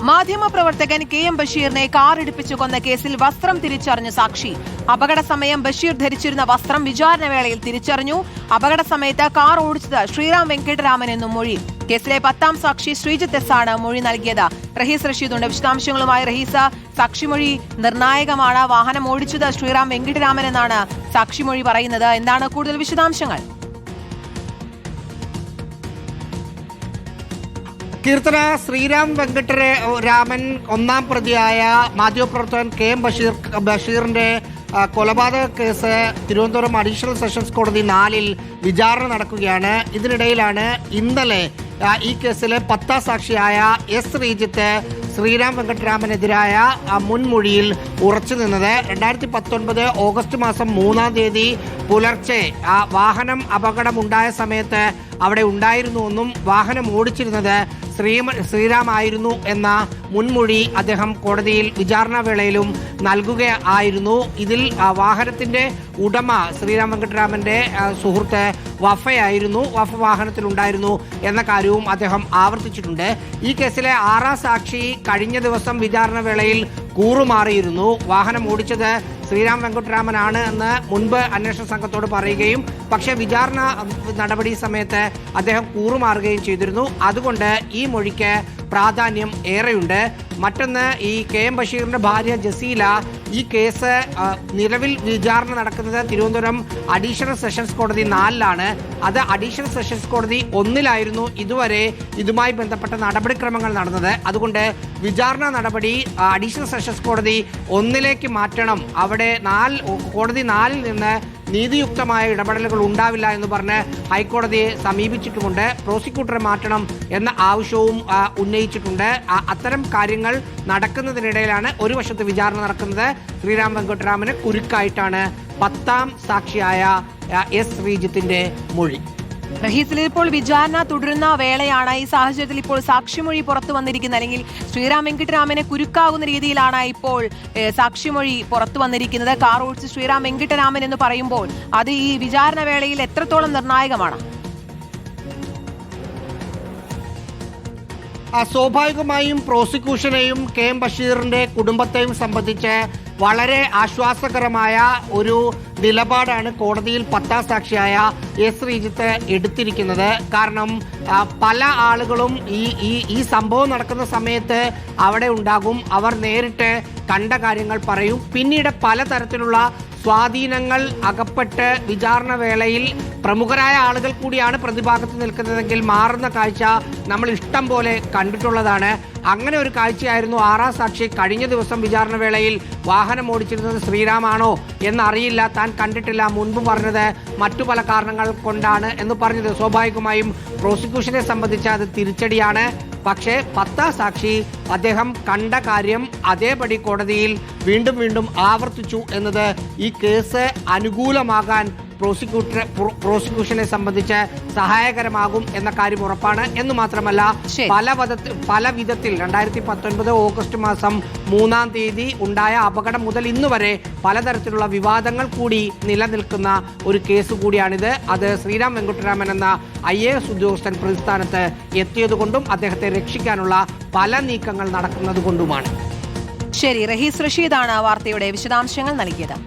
മാധ്യമപ്രവർത്തകൻ KM ബഷീറിനെ കാറിടിപ്പിച്ചു കൊന്ന കേസിൽ വസ്ത്രം തിരിച്ചറിഞ്ഞ സാക്ഷി. അപകട സമയം ബഷീർ ധരിച്ചിരുന്ന വസ്ത്രം വിചാരണ വേളയിൽ തിരിച്ചറിഞ്ഞു. അപകട സമയത്ത് കാർ ഓടിച്ചത് ശ്രീറാം വെങ്കിട്ടരാമൻ എന്നും മൊഴി. കേസിലെ 10ാം സാക്ഷി ശ്രീജിത്ത് എസ് ആണ് മൊഴി നൽകിയത്. റഹീസ് റഷീദുണ്ട് വിശദാംശങ്ങളുമായി. റഹീസ്, സാക്ഷിമൊഴി നിർണായകമാണ്. വാഹനം ഓടിച്ചത് ശ്രീറാം വെങ്കിട്ടരാമൻ എന്നാണ് സാക്ഷിമൊഴി പറയുന്നത്. എന്താണ് കൂടുതൽ വിശദാംശങ്ങൾ? കീർത്തന, ശ്രീറാം വെങ്കിട്ടരാമൻ ഒന്നാം പ്രതിയായ മാധ്യമപ്രവർത്തകൻ KM ബഷീറിന്റെ കൊലപാതക കേസ് തിരുവനന്തപുരം അഡീഷണൽ സെഷൻസ് കോടതി 4-ൽ വിചാരണ നടക്കുകയാണ്. ഇതിനിടയിലാണ് ഇന്നലെ ഈ കേസിലെ 10ാം സാക്ഷിയായ S ശ്രീജിത്ത് ശ്രീറാം വെങ്കിട്ടരാമനെതിരായ മുൻമൊഴിയിൽ ഉറച്ചു നിന്നത്. 2019 ഓഗസ്റ്റ് മാസം 3-ാം തീയതി പുലർച്ചെ വാഹനം അപകടമുണ്ടായ സമയത്ത് അവിടെ ഉണ്ടായിരുന്നുവെന്നും വാഹനം ഓടിച്ചിരുന്നത് ശ്രീറാമായിരുന്നു എന്ന മുൻമൊഴി അദ്ദേഹം കോടതിയിൽ വിചാരണ വേളയിലും നൽകുകയായിരുന്നു. ഇതിൽ വാഹനത്തിന്റെ ഉടമ ശ്രീറാം വെങ്കിട്ടരാമന്റെ സുഹൃത്ത് വഫയായിരുന്നു. വഫ വാഹനത്തിലുണ്ടായിരുന്നു എന്ന കാര്യവും അദ്ദേഹം ആവർത്തിച്ചിട്ടുണ്ട്. ഈ കേസിലെ 6ാം സാക്ഷി കഴിഞ്ഞ ദിവസം വിചാരണ വേളയിൽ കൂറുമാറിയിരുന്നു. വാഹനം ഓടിച്ചത് ശ്രീറാം വെങ്കിട്ടരാമനാണ് എന്ന് മുൻപ് അന്വേഷണ സംഘത്തോട് പറയുകയും പക്ഷേ വിചാരണ നടപടി സമയത്ത് അദ്ദേഹം കൂറുമാറുകയും ചെയ്തിരുന്നു. അതുകൊണ്ട് ഈ മൊഴിക്ക് പ്രാധാന്യം ഏറെയുണ്ട്. മറ്റൊന്ന്, ഈ KM ബഷീറിന്റെ ഭാര്യ ജസീല ഈ കേസ് നിലവിൽ വിചാരണ നടക്കുന്നത് തിരുവനന്തപുരം അഡീഷണൽ സെഷൻസ് കോടതി 4-ലാണ്. അത് അഡീഷണൽ സെഷൻസ് കോടതി 1-ലായിരുന്നു ഇതുവരെ ഇതുമായി ബന്ധപ്പെട്ട നടപടിക്രമങ്ങൾ നടന്നത്. അതുകൊണ്ട് വിചാരണ നടപടി അഡീഷണൽ സെഷൻസ് കോടതി 1-ലേക്ക് മാറ്റണം. അവിടെ കോടതി 4-ൽ നിന്ന് നീതിയുക്തമായ ഇടപെടലുകൾ ഉണ്ടാവില്ല എന്ന് പറഞ്ഞ് ഹൈക്കോടതിയെ സമീപിച്ചിട്ടുമുണ്ട്. പ്രോസിക്യൂട്ടറെ മാറ്റണം എന്ന ആവശ്യവും ഉന്നയിച്ചിട്ടുണ്ട്. അത്തരം കാര്യങ്ങൾ നടക്കുന്നതിനിടയിലാണ് ഒരു വശത്ത് വിചാരണ നടക്കുന്നത്. ശ്രീറാം വെങ്കിട്ടരാമന് കുരുക്കായിട്ടാണ് 10ാം സാക്ഷിയായ S ശ്രീജിത്തിന്റെ മൊഴി. റഹീസിൽ ഇപ്പോൾ വിചാരണ തുടരുന്ന വേളയാണ്. ഈ സാഹചര്യത്തിൽ ഇപ്പോൾ സാക്ഷിമൊഴി പുറത്തു വന്നിരിക്കുന്നത്, അല്ലെങ്കിൽ ശ്രീറാം വെങ്കിട്ടരാമനെ കുരുക്കാകുന്ന രീതിയിലാണ് ഇപ്പോൾ സാക്ഷിമൊഴി പുറത്തു വന്നിരിക്കുന്നത്. കാർ ഓടിച്ച് ശ്രീറാം വെങ്കിട്ടരാമൻ എന്ന് പറയുമ്പോൾ അത് ഈ വിചാരണ വേളയിൽ എത്രത്തോളം നിർണായകമാണ്? സ്വാഭാവികമായും പ്രോസിക്യൂഷനെയും KM ബഷീറിന്റെ കുടുംബത്തെയും സംബന്ധിച്ച് വളരെ ആശ്വാസകരമായ ഒരു നിലപാടാണ് കോടതിയിൽ 10ാം സാക്ഷിയായ S ശ്രീജിത്ത് എടുത്തിരിക്കുന്നത്. കാരണം പല ആളുകളും ഈ സംഭവം നടക്കുന്ന സമയത്ത് അവിടെ ഉണ്ടാകും. അവർ നേരിട്ട് കണ്ട കാര്യങ്ങൾ പറയും. പിന്നീട് പലതരത്തിലുള്ള സ്വാധീനങ്ങൾ അകപ്പെട്ട് വിചാരണ വേളയിൽ പ്രമുഖരായ ആളുകൾ കൂടിയാണ് പ്രതിഭാഗത്ത് നിൽക്കുന്നതെങ്കിൽ മാറുന്ന കാഴ്ച നമ്മൾ ഇഷ്ടം പോലെ കണ്ടിട്ടുള്ളതാണ്. അങ്ങനെ ഒരു കാഴ്ചയായിരുന്നു 6ാം സാക്ഷി കഴിഞ്ഞ ദിവസം വിചാരണ വേളയിൽ വാഹനം ഓടിച്ചിരുന്നത് ശ്രീറാമാണോ എന്നറിയില്ല, താൻ കണ്ടിട്ടില്ല, മുൻപ് പറഞ്ഞത് മറ്റു പല കാരണങ്ങൾ കൊണ്ടാണ് എന്ന് പറഞ്ഞത്. സ്വാഭാവികമായും പ്രോസിക്യൂഷനെ സംബന്ധിച്ച് അത് തിരിച്ചടിയാണ്. പക്ഷേ 10ാം സാക്ഷി അദ്ദേഹം കണ്ട കാര്യം അതേപടി കോടതിയിൽ വീണ്ടും വീണ്ടും ആവർത്തിച്ചു എന്നത് ഈ കേസ് അനുകൂലമാകാൻ പ്രോസിക്യൂഷനെ സംബന്ധിച്ച് സഹായകരമാകും എന്ന കാര്യം ഉറപ്പാണ്. എന്ന് മാത്രമല്ല, പല വിധത്തിൽ 2019 ഓഗസ്റ്റ് മാസം 3-ാം തീയതി ഉണ്ടായ അപകടം മുതൽ ഇന്നുവരെ പലതരത്തിലുള്ള വിവാദങ്ങൾ കൂടി നിലനിൽക്കുന്ന ഒരു കേസ് കൂടിയാണിത്. അത് ശ്രീറാം വെങ്കിട്ടരാമൻ എന്ന IAS ഉദ്യോഗസ്ഥൻ പ്രതിസ്ഥാനത്ത് എത്തിയതുകൊണ്ടും അദ്ദേഹത്തെ രക്ഷിക്കാനുള്ള പല നീക്കങ്ങൾ നടക്കുന്നത് കൊണ്ടുമാണ്. ശരി, റഹീസ് റഷീദാണ് വാർത്തയുടെ വിശദാംശങ്ങൾ നൽകിയത്.